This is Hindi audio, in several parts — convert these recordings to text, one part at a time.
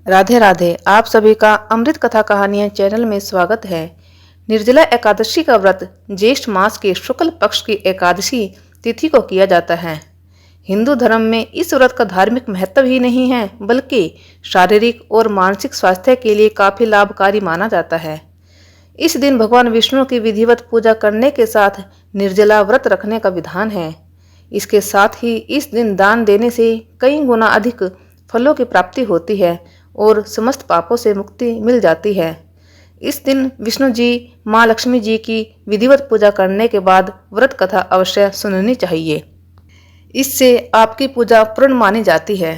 राधे राधे। आप सभी का अमृत कथा कहानियां चैनल में स्वागत है। निर्जला एकादशी का व्रत ज्येष्ठ मास के शुक्ल पक्ष की एकादशी तिथि को किया जाता है। हिंदू धर्म में इस व्रत का धार्मिक महत्व ही नहीं है, बल्कि शारीरिक और मानसिक स्वास्थ्य के लिए काफी लाभकारी माना जाता है। इस दिन भगवान विष्णु की विधिवत पूजा करने के साथ निर्जला व्रत रखने का विधान है। इसके साथ ही इस दिन दान देने से कई गुना अधिक फलों की प्राप्ति होती है और समस्त पापों से मुक्ति मिल जाती है। इस दिन विष्णु जी, माँ लक्ष्मी जी की विधिवत पूजा करने के बाद व्रत कथा अवश्य सुननी चाहिए। इससे आपकी पूजा पूर्ण मानी जाती है।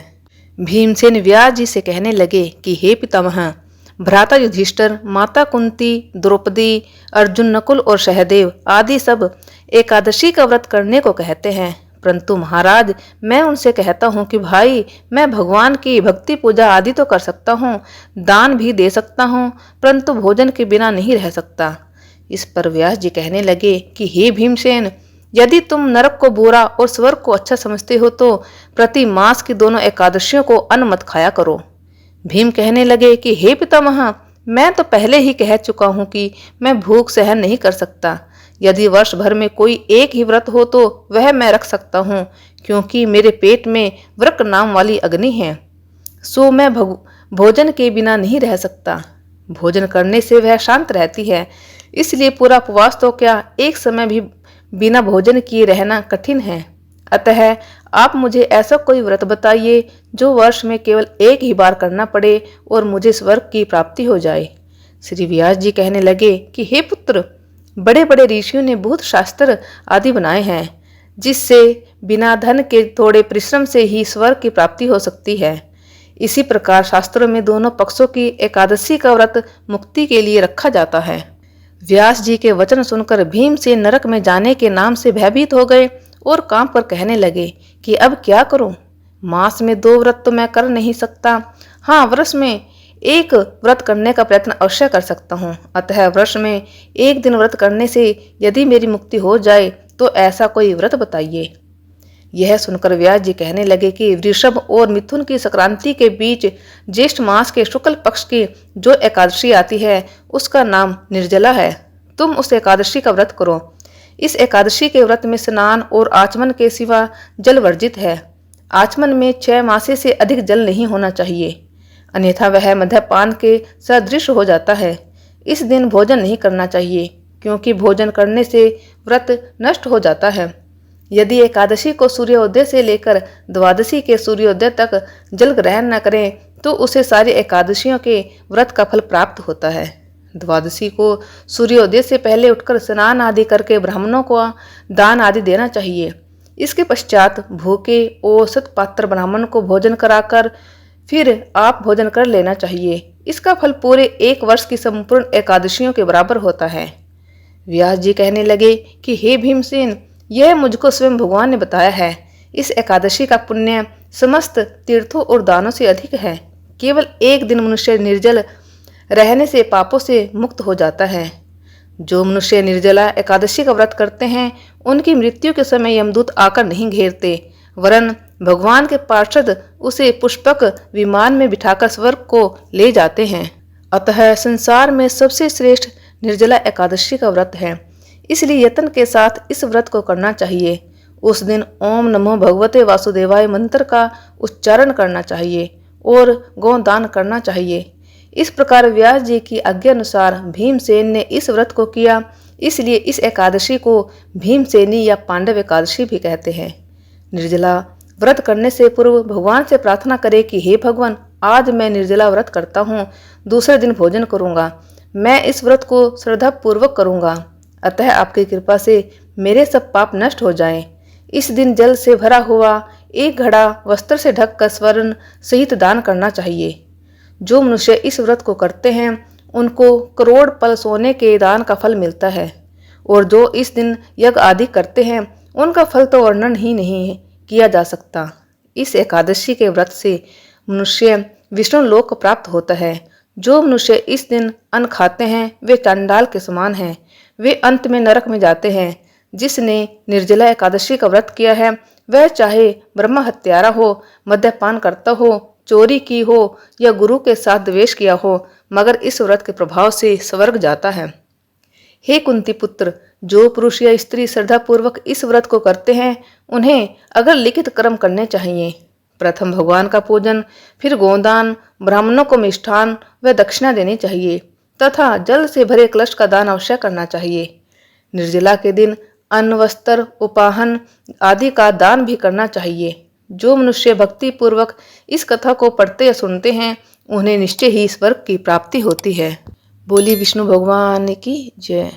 भीमसेन व्यास जी से कहने लगे कि हे पितामह, भ्राता युधिष्ठिर, माता कुंती, द्रौपदी, अर्जुन, नकुल और सहदेव आदि सब एकादशी का व्रत करने को कहते हैं, परंतु महाराज मैं उनसे कहता हूँ कि भाई, मैं भगवान की भक्ति पूजा आदि तो कर सकता हूँ, दान भी दे सकता हूँ, परंतु भोजन के बिना नहीं रह सकता। इस पर व्यास जी कहने लगे कि हे भीमसेन, यदि तुम नरक को बुरा और स्वर्ग को अच्छा समझते हो तो प्रति मास की दोनों एकादशियों को अन्न मत खाया करो। भीम कहने लगे कि हे पितामह, मैं तो पहले ही कह चुका हूँ कि मैं भूख सहन नहीं कर सकता। यदि वर्ष भर में कोई एक ही व्रत हो तो वह मैं रख सकता हूँ, क्योंकि मेरे पेट में वृक नाम वाली अग्नि है, सो मैं भोजन के बिना नहीं रह सकता। भोजन करने से वह शांत रहती है, इसलिए पूरा उपवास तो क्या, एक समय भी बिना भोजन किए रहना कठिन है। अतः आप मुझे ऐसा कोई व्रत बताइए जो वर्ष में केवल एक ही बार करना पड़े और मुझे स्वर्ग की प्राप्ति हो जाए। श्री व्यास जी कहने लगे कि हे पुत्र, बड़े बड़े ऋषियों ने बहुत शास्त्र आदि बनाए हैं, जिससे बिना धन के थोड़े परिश्रम से ही स्वर्ग की प्राप्ति हो सकती है। इसी प्रकार शास्त्रों में दोनों पक्षों की एकादशी का व्रत मुक्ति के लिए रखा जाता है। व्यास जी के वचन सुनकर भीमसेन नरक में जाने के नाम से भयभीत हो गए और कांप कर कहने लगे कि अब क्या करूं? मास में 2 व्रत तो मैं कर नहीं सकता। हाँ, वर्ष में एक व्रत करने का प्रयत्न अवश्य कर सकता हूँ। अतः वर्ष में एक दिन व्रत करने से यदि मेरी मुक्ति हो जाए तो ऐसा कोई व्रत बताइए। यह सुनकर व्यास जी कहने लगे कि वृषभ और मिथुन की संक्रांति के बीच ज्येष्ठ मास के शुक्ल पक्ष की जो एकादशी आती है उसका नाम निर्जला है। तुम उस एकादशी का व्रत करो। इस एकादशी के व्रत में स्नान और आचमन के सिवा जल वर्जित है। आचमन में 6 मासे से अधिक जल नहीं होना चाहिए, अन्यथा वह मद्यपान के सदृश हो जाता है। इस दिन भोजन नहीं करना चाहिए, क्योंकि भोजन करने से व्रत नष्ट हो जाता है। यदि एकादशी को सूर्योदय से लेकर द्वादशी के सूर्योदय तक जल ग्रहण न करें तो उसे सारी एकादशियों के व्रत का फल प्राप्त होता है। द्वादशी को सूर्योदय से पहले उठकर स्नान आदि करके ब्राह्मणों को दान आदि देना चाहिए। इसके पश्चात भूखे औसत पात्र ब्राह्मण को भोजन कराकर फिर आप भोजन कर लेना चाहिए। इसका फल पूरे 1 वर्ष की संपूर्ण एकादशियों के बराबर होता है। व्यास जी कहने लगे कि हे भीमसेन, यह मुझको स्वयं भगवान ने बताया है। इस एकादशी का पुण्य समस्त तीर्थों और दानों से अधिक है। केवल एक दिन मनुष्य निर्जल रहने से पापों से मुक्त हो जाता है। जो मनुष्य निर्जला एकादशी का व्रत करते हैं उनकी मृत्यु के समय यमदूत आकर नहीं घेरते, वरन भगवान के पार्षद उसे पुष्पक विमान में बिठाकर स्वर्ग को ले जाते हैं। अतः संसार में सबसे श्रेष्ठ निर्जला एकादशी का व्रत है, इसलिए यत्न के साथ इस व्रत को करना चाहिए। उस दिन ओम नमो भगवते वासुदेवाय मंत्र का उच्चारण करना चाहिए और गोदान करना चाहिए। इस प्रकार व्यास जी की आज्ञा अनुसार भीमसेन ने इस व्रत को किया, इसलिए इस एकादशी को भीमसेनी या पांडव एकादशी भी कहते हैं। निर्जला व्रत करने से पूर्व भगवान से प्रार्थना करें कि हे भगवान, आज मैं निर्जला व्रत करता हूँ, दूसरे दिन भोजन करूँगा। मैं इस व्रत को श्रद्धा पूर्वक करूँगा, अतः आपकी कृपा से मेरे सब पाप नष्ट हो जाएं। इस दिन जल से भरा हुआ 1 घड़ा वस्त्र से ढककर स्वर्ण सहित दान करना चाहिए। जो मनुष्य इस व्रत को करते हैं उनको करोड़ पल सोने के दान का फल मिलता है, और जो इस दिन यज्ञ आदि करते हैं उनका फल तो वर्णन ही नहीं किया जा सकता। इस एकादशी के व्रत से मनुष्य विष्णु लोक को प्राप्त होता है। जो मनुष्य इस दिन अन्न खाते हैं वे चांडाल के समान हैं, वे अंत में नरक में जाते हैं। जिसने निर्जला एकादशी का व्रत किया है वह चाहे ब्रह्म हत्यारा हो, मद्यपान करता हो, चोरी की हो या गुरु के साथ द्वेष किया हो, मगर इस व्रत के प्रभाव से स्वर्ग जाता है। हे कुंती पुत्र, जो पुरुष या स्त्री श्रद्धापूर्वक इस व्रत को करते हैं, उन्हें अगर लिखित कर्म करने चाहिए। प्रथम भगवान का पूजन, फिर गोदान, ब्राह्मणों को मिष्ठान व दक्षिणा देनी चाहिए तथा जल से भरे कलश का दान अवश्य करना चाहिए। निर्जला के दिन अन्न, वस्त्र, उपाहन आदि का दान भी करना चाहिए। जो मनुष्य भक्ति पूर्वक इस कथा को पढ़ते या सुनते हैं, उन्हें निश्चय ही स्वर्ग की प्राप्ति होती है। बोली विष्णु भगवान की जय।